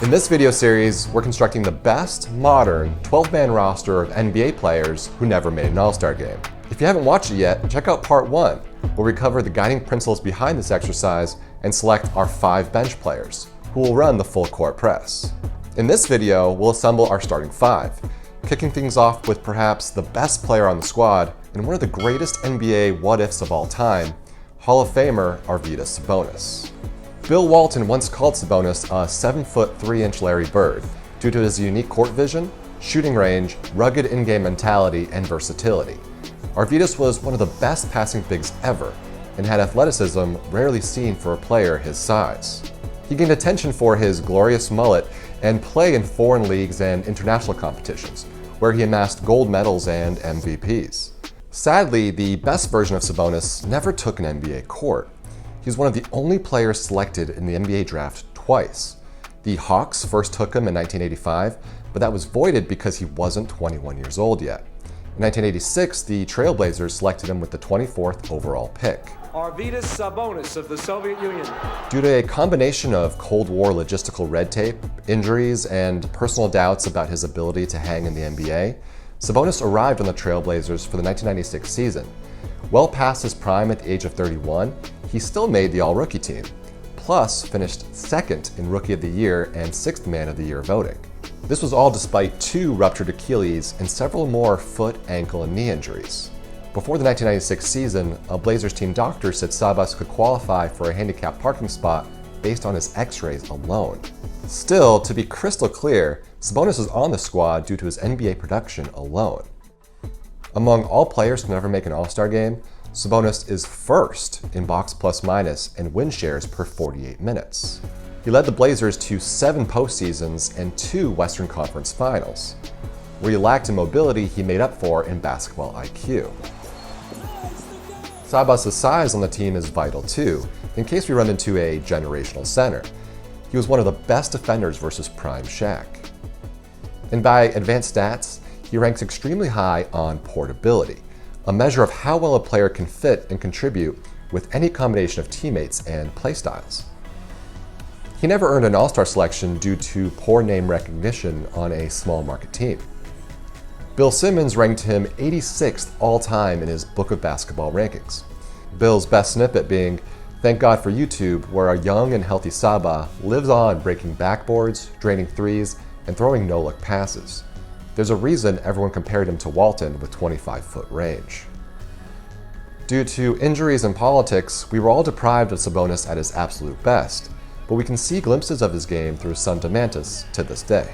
In this video series, we're constructing the best modern 12-man roster of NBA players who never made an All-Star game. If you haven't watched it yet, check out part 1, where we cover the guiding principles behind this exercise and select our 5 bench players, who will run the full court press. In this video, we'll assemble our starting 5, kicking things off with perhaps the best player on the squad and one of the greatest NBA what-ifs of all time, Hall of Famer Arvydas Sabonis. Bill Walton once called Sabonis a 7-foot 3-inch Larry Bird due to his unique court vision, shooting range, rugged in-game mentality, and versatility. Arvydas was one of the best passing bigs ever and had athleticism rarely seen for a player his size. He gained attention for his glorious mullet and play in foreign leagues and international competitions, where he amassed gold medals and MVPs. Sadly, the best version of Sabonis never took an NBA court. He's one of the only players selected in the NBA draft twice. The Hawks first took him in 1985, but that was voided because he wasn't 21 years old yet. In 1986, the Trailblazers selected him with the 24th overall pick. Arvydas Sabonis of the Soviet Union. Due to a combination of Cold War logistical red tape, injuries, and personal doubts about his ability to hang in the NBA, Sabonis arrived on the Trailblazers for the 1996 season. Well past his prime at the age of 31, he still made the All-Rookie team, plus finished second in Rookie of the Year and 6th Man of the Year voting. This was all despite 2 ruptured Achilles and several more foot, ankle, and knee injuries. Before the 1996 season, a Blazers team doctor said Sabas could qualify for a handicapped parking spot based on his x-rays alone. Still, to be crystal clear, Sabonis is on the squad due to his NBA production alone. Among all players to never make an All-Star game, Sabonis is first in box plus minus and win shares per 48 minutes. He led the Blazers to 7 postseasons and 2 Western Conference Finals. Where he lacked in mobility, he made up for in basketball IQ. Sabas' size on the team is vital too, in case we run into a generational center. He was one of the best defenders versus prime Shaq. And by advanced stats, he ranks extremely high on portability, a measure of how well a player can fit and contribute with any combination of teammates and playstyles. He never earned an All-Star selection due to poor name recognition on a small market team. Bill Simmons ranked him 86th all-time in his Book of Basketball rankings. Bill's best snippet being, "Thank God for YouTube, where a young and healthy Saba lives on breaking backboards, draining threes, and throwing no-look passes. There's a reason everyone compared him to Walton with 25-foot range." Due to injuries and politics, we were all deprived of Sabonis at his absolute best, but we can see glimpses of his game through his son Demantis to this day.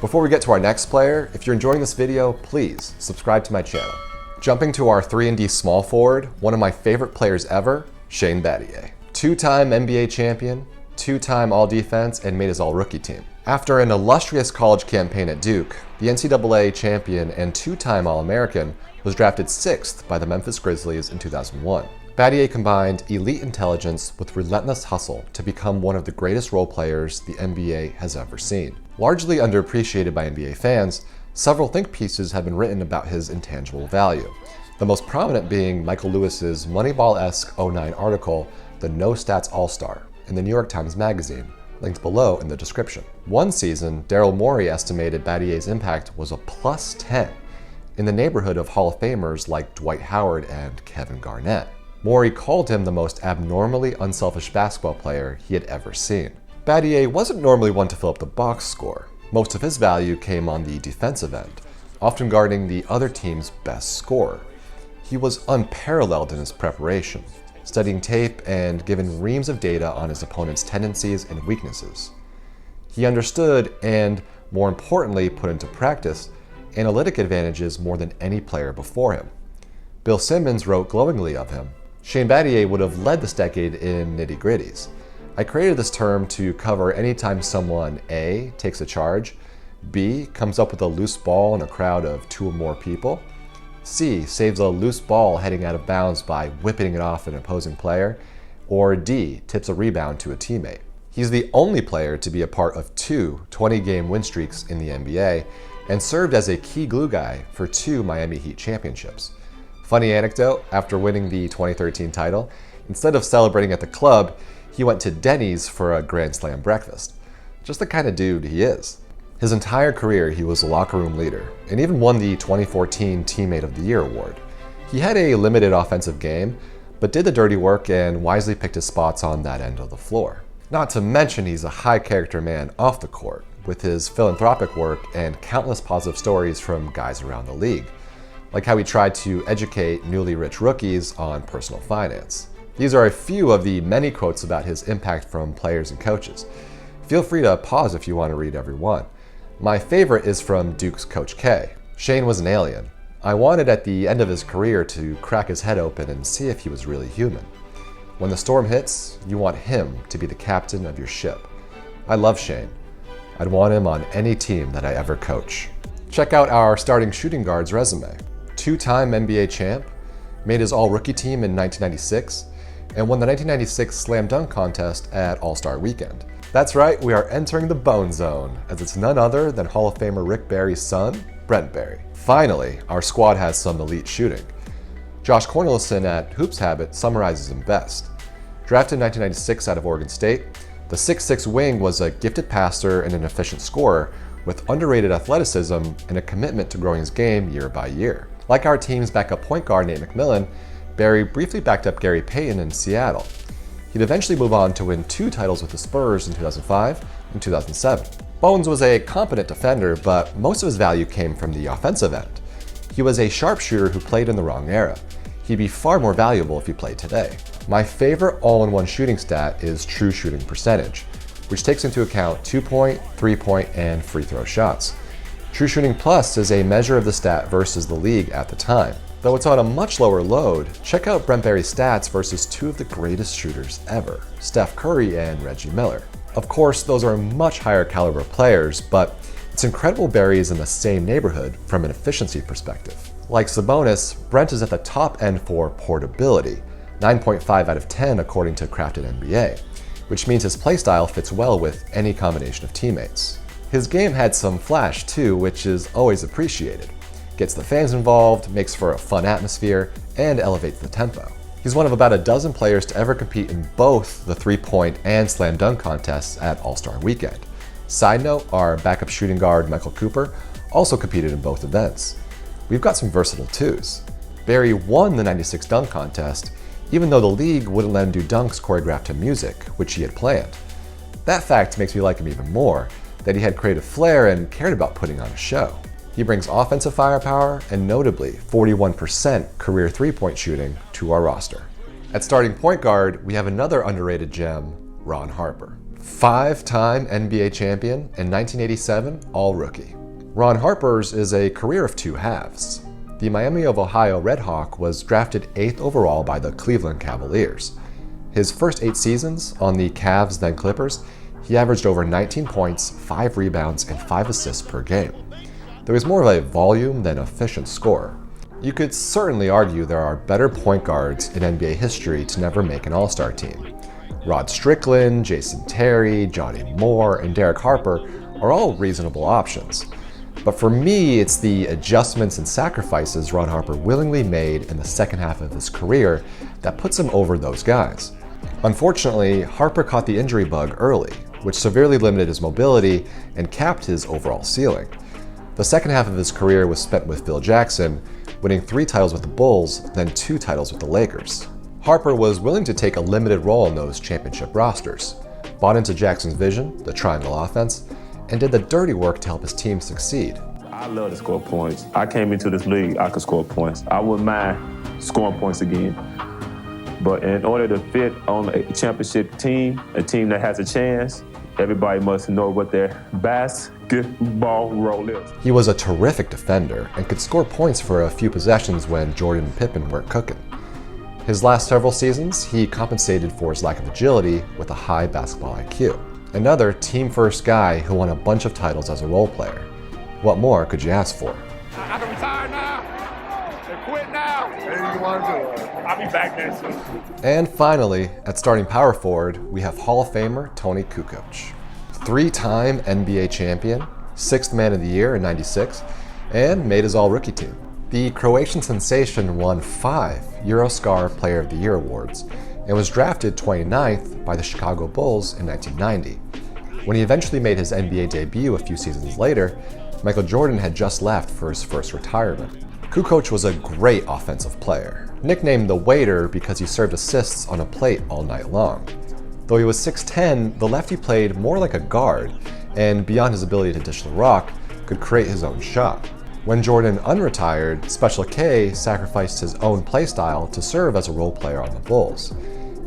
Before we get to our next player, if you're enjoying this video, please subscribe to my channel. Jumping to our 3-and-D small forward, one of my favorite players ever, Shane Battier. 2-time NBA champion, 2-time All-Defense, and made his All-Rookie team. After an illustrious college campaign at Duke, the NCAA champion and 2-time All-American was drafted 6th by the Memphis Grizzlies in 2001. Battier combined elite intelligence with relentless hustle to become one of the greatest role players the NBA has ever seen. Largely underappreciated by NBA fans, several think pieces have been written about his intangible value, the most prominent being Michael Lewis's Moneyball-esque '09 article, The No Stats All-Star, in the New York Times Magazine, linked below in the description. One season, Daryl Morey estimated Battier's impact was a plus 10, in the neighborhood of Hall of Famers like Dwight Howard and Kevin Garnett. Morey called him the most abnormally unselfish basketball player he had ever seen. Battier wasn't normally one to fill up the box score. Most of his value came on the defensive end, often guarding the other team's best scorer. He was unparalleled in his preparation, studying tape and given reams of data on his opponent's tendencies and weaknesses. He understood and, more importantly, put into practice analytic advantages more than any player before him. Bill Simmons wrote glowingly of him. Shane Battier would have led this decade in nitty-gritties. I created this term to cover any time someone A, takes a charge, B, comes up with a loose ball in a crowd of 2 or more people, C, saves a loose ball heading out of bounds by whipping it off an opposing player, or D, tips a rebound to a teammate. He's the only player to be a part of 2 20-game win streaks in the NBA and served as a key glue guy for 2 Miami Heat championships. Funny anecdote, after winning the 2013 title, instead of celebrating at the club, he went to Denny's for a Grand Slam breakfast. Just the kind of dude he is. His entire career, he was a locker room leader, and even won the 2014 Teammate of the Year award. He had a limited offensive game, but did the dirty work and wisely picked his spots on that end of the floor. Not to mention he's a high character man off the court, with his philanthropic work and countless positive stories from guys around the league, like how he tried to educate newly rich rookies on personal finance. These are a few of the many quotes about his impact from players and coaches. Feel free to pause if you want to read every one. My favorite is from Duke's Coach K. Shane was an alien. I wanted at the end of his career to crack his head open and see if he was really human. When the storm hits, you want him to be the captain of your ship. I love Shane. I'd want him on any team that I ever coach. Check out our starting shooting guard's resume. Two-time NBA champ, made his all-rookie team in 1996, and won the 1996 Slam Dunk Contest at All-Star Weekend. That's right, we are entering the Bone Zone, as it's none other than Hall of Famer Rick Barry's son, Brent Barry. Finally, our squad has some elite shooting. Josh Cornelissen at Hoops Habit summarizes him best. Drafted in 1996 out of Oregon State, the 6'6" wing was a gifted passer and an efficient scorer with underrated athleticism and a commitment to growing his game year by year. Like our team's backup point guard Nate McMillan, Barry briefly backed up Gary Payton in Seattle. He'd eventually move on to win 2 titles with the Spurs in 2005 and 2007. Bones was a competent defender, but most of his value came from the offensive end. He was a sharpshooter who played in the wrong era. He'd be far more valuable if he played today. My favorite all-in-one shooting stat is true shooting percentage, which takes into account 2-point, 3-point, and free throw shots. True Shooting Plus is a measure of the stat versus the league at the time. Though it's on a much lower load, check out Brent Barry's stats versus 2 of the greatest shooters ever, Steph Curry and Reggie Miller. Of course, those are much higher caliber players, but it's incredible Barry is in the same neighborhood from an efficiency perspective. Like Sabonis, Brent is at the top end for portability, 9.5 out of 10 according to Crafted NBA, which means his playstyle fits well with any combination of teammates. His game had some flash too, which is always appreciated. Gets the fans involved, makes for a fun atmosphere, and elevates the tempo. He's one of about a dozen players to ever compete in both the 3-point and slam dunk contests at All-Star Weekend. Side note, our backup shooting guard Michael Cooper also competed in both events. We've got some versatile twos. Barry won the 96 dunk contest, even though the league wouldn't let him do dunks choreographed to music, which he had planned. That fact makes me like him even more, that he had creative flair and cared about putting on a show. He brings offensive firepower and notably 41% career 3-point shooting to our roster. At starting point guard, we have another underrated gem, Ron Harper. 5-time NBA champion and 1987 All-Rookie. Ron Harper's is a career of 2 halves. The Miami of Ohio Red Hawk was drafted 8th overall by the Cleveland Cavaliers. His first 8 seasons on the Cavs then Clippers, he averaged over 19 points, 5 rebounds, and 5 assists per game. There was more of a volume than efficient scorer. You could certainly argue there are better point guards in NBA history to never make an All-Star team. Rod Strickland, Jason Terry, Johnny Moore, and Derek Harper are all reasonable options. But for me, it's the adjustments and sacrifices Ron Harper willingly made in the second half of his career that puts him over those guys. Unfortunately, Harper caught the injury bug early, which severely limited his mobility and capped his overall ceiling. The second half of his career was spent with Phil Jackson, winning 3 titles with the Bulls, then 2 titles with the Lakers. Harper was willing to take a limited role in those championship rosters, bought into Jackson's vision, the triangle offense, and did the dirty work to help his team succeed. I love to score points. I came into this league, I could score points. I wouldn't mind scoring points again. But in order to fit on a championship team, a team that has a chance, everybody must know what their basketball role is. He was a terrific defender and could score points for a few possessions when Jordan and Pippen weren't cooking. His last several seasons, he compensated for his lack of agility with a high basketball IQ. Another team-first guy who won a bunch of titles as a role player. What more could you ask for? I can retire now. They quit now. Anything you want to do. I'll be back there soon. And finally, at starting power forward, we have Hall of Famer Tony Kukoc. 3-time NBA champion, 6th man of the year in '96, and made his all-rookie team. The Croatian sensation won 5 Eurostar Player of the Year awards and was drafted 29th by the Chicago Bulls in 1990. When he eventually made his NBA debut a few seasons later, Michael Jordan had just left for his first retirement. Kukoc was a great offensive player, nicknamed the Waiter because he served assists on a plate all night long. Though he was 6'10", the lefty played more like a guard, and beyond his ability to dish the rock, could create his own shot. When Jordan unretired, Special K sacrificed his own playstyle to serve as a role player on the Bulls.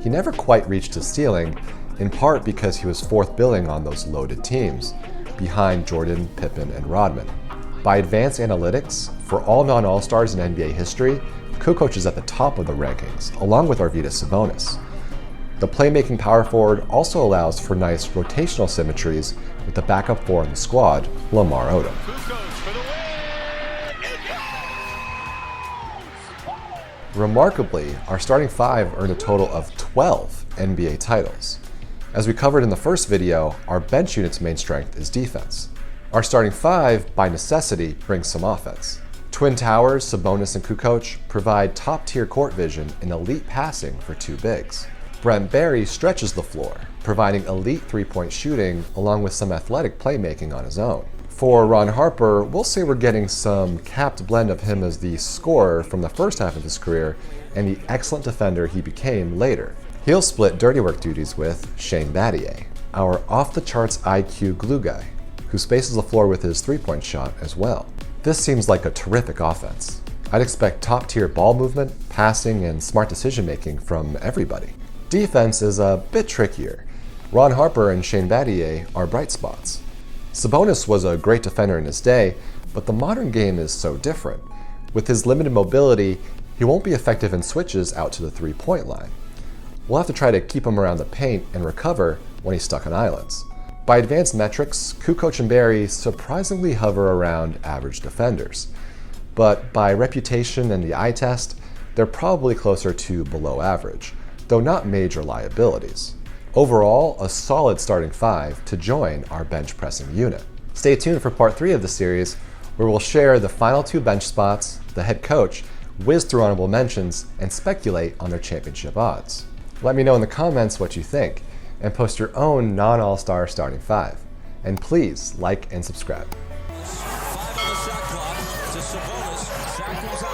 He never quite reached his ceiling, in part because he was fourth billing on those loaded teams, behind Jordan, Pippen, and Rodman. By advanced analytics, for all non-All-Stars in NBA history, Kukoc is at the top of the rankings, along with Arvydas Sabonis. The playmaking power forward also allows for nice rotational symmetries with the backup four in the squad, Lamar Odom. Remarkably, our starting five earned a total of 12 NBA titles. As we covered in the first video, our bench unit's main strength is defense. Our starting five, by necessity, brings some offense. Twin Towers, Sabonis and Kukoc, provide top-tier court vision and elite passing for two bigs. Brent Barry stretches the floor, providing elite three-point shooting along with some athletic playmaking on his own. For Ron Harper, we'll say we're getting some capped blend of him as the scorer from the first half of his career and the excellent defender he became later. He'll split dirty work duties with Shane Battier, our off-the-charts IQ glue guy, who spaces the floor with his three-point shot as well. This seems like a terrific offense. I'd expect top-tier ball movement, passing, and smart decision-making from everybody. Defense is a bit trickier. Ron Harper and Shane Battier are bright spots. Sabonis was a great defender in his day, but the modern game is so different. With his limited mobility, he won't be effective in switches out to the three-point line. We'll have to try to keep him around the paint and recover when he's stuck on islands. By advanced metrics, Kukoc and Barry surprisingly hover around average defenders. But by reputation and the eye test, they're probably closer to below average, though not major liabilities. Overall, a solid starting five to join our bench pressing unit. Stay tuned for part 3 of the series, where we'll share the final 2 bench spots, the head coach, whiz through honorable mentions, and speculate on their championship odds. Let me know in the comments what you think, and post your own non-all-star starting five. And please like and subscribe. 5 on the shot clock to Sabonis. Shot goes out.